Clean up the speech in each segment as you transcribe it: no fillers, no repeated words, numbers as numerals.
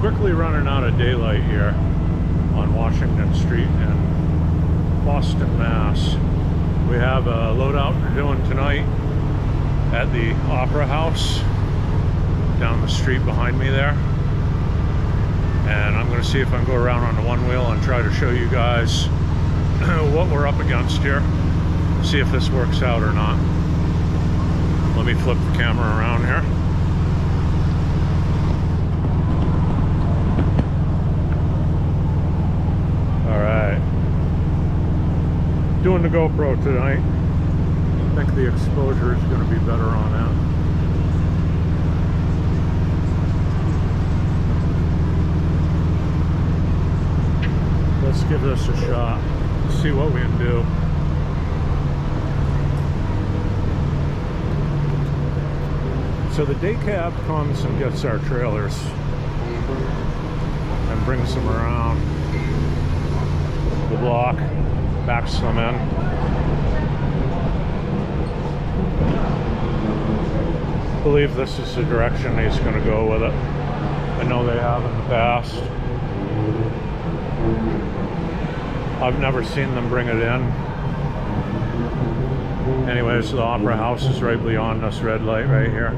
quickly running out of daylight here on Washington Street in Boston, Mass. We have a loadout we're doing tonight at the Opera House down the street behind me there. And I'm going to see if I can go around on the one wheel and try to show you guys what we're up against here. See if this works out or not. Let me flip the camera around here. Alright. Doing the GoPro tonight. I think the exposure is going to be better on that. Let's give this a shot. See what we can do. So the day cab comes and gets our trailers and brings them around the block, backs them in. I believe this is the direction he's going to go with it. I know they have in the past. I've never seen them bring it in. Anyways, the Opera House is right beyond this red light right here.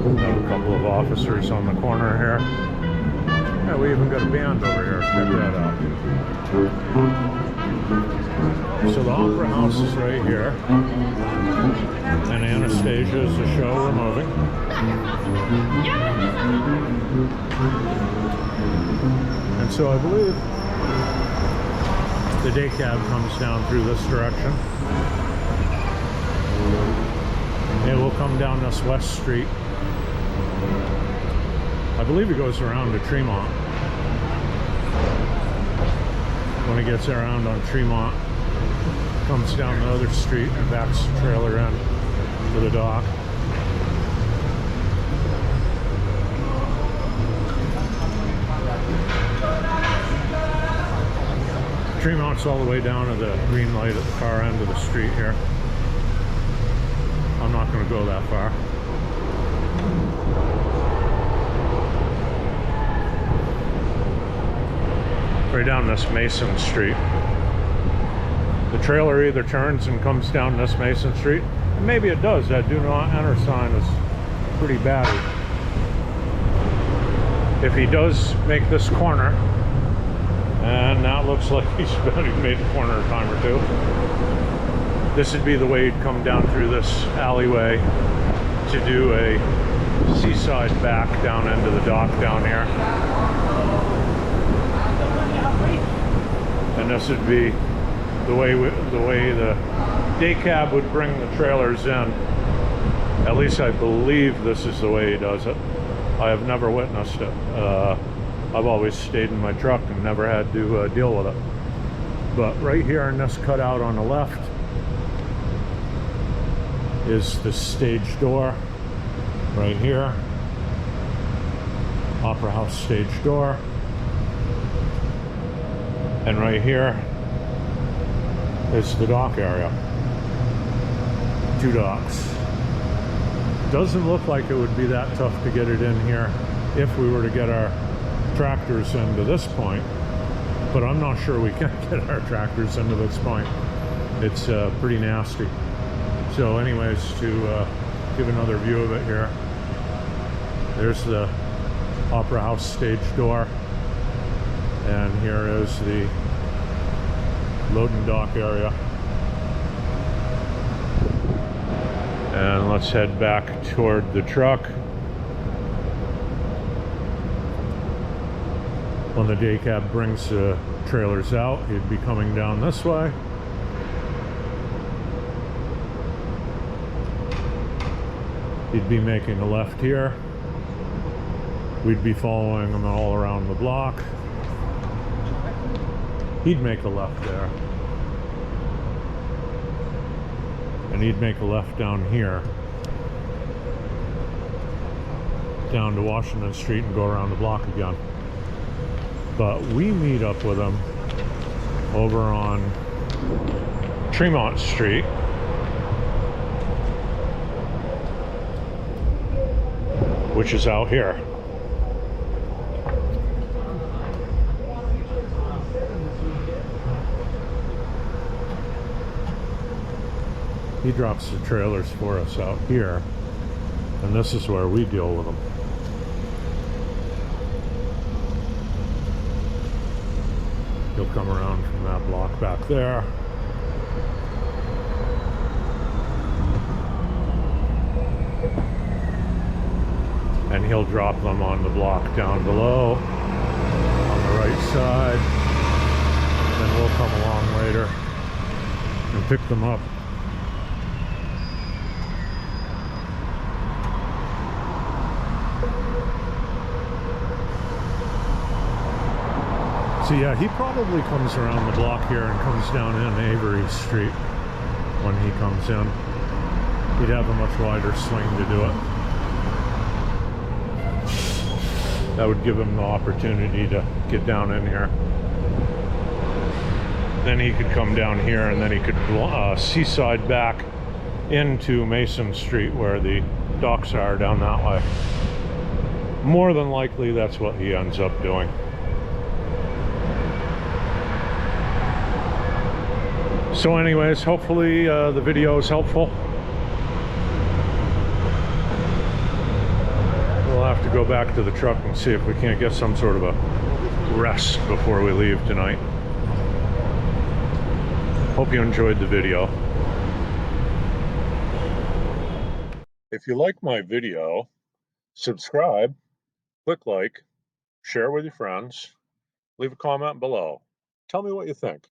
Have a couple of officers on the corner here. Yeah, we even got a band over here. Check that out. So the Opera House is right here. And Anastasia is the show we're moving. And so I believe the day cab comes down through this direction. It will come down this west street. I believe it goes around to Tremont. When it gets around on Tremont, comes down the other street and backs the trailer in to the dock. Tremont's all the way down to the green light at the far end of the street here. I'm not going to go that far. Right down this Mason Street. The trailer either turns and comes down this Mason Street, and maybe it does. That do not enter sign is pretty battered. If he does make this corner, and that looks like he's made the corner a time or two, this would be the way he'd come down through this alleyway to do a seaside back down into the dock down here. And this would be the way the day cab would bring the trailers in. At least I believe this is the way he does it. I have never witnessed it. I've always stayed in my truck and never had to deal with it. But right here in this cutout on the left is the stage door. Right here, Opera House stage door. And right here is the dock area. Two docks. Doesn't look like it would be that tough to get it in here if we were to get our tractors into this point, but I'm not sure we can get our tractors into this point. It's pretty nasty. So anyways, to give another view of it here, there's the Opera House stage door, and here is the loading dock area. And let's head back toward the truck. When the day cab brings the trailers out, he'd be coming down this way. He'd be making a left here. We'd be following him all around the block. He'd make a left there. And he'd make a left down here, down to Washington Street and go around the block again. But we meet up with him over on Tremont Street. Which is out here. He drops the trailers for us out here, and this is where we deal with them. He'll come around from that block back there. And he'll drop them on the block down below on the right side. Then we'll come along later and pick them up. So yeah, he probably comes around the block here and comes down in Avery Street when he comes in. He'd have a much wider swing to do it. That would give him the opportunity to get down in here. Then he could come down here, and then he could seaside back into Mason Street where the docks are down that way. More than likely, that's what he ends up doing. So anyways, hopefully the video is helpful. We'll have to go back to the truck and see if we can't get some sort of a rest before we leave tonight. Hope you enjoyed the video. If you like my video, subscribe, click like, share with your friends, leave a comment below. Tell me what you think.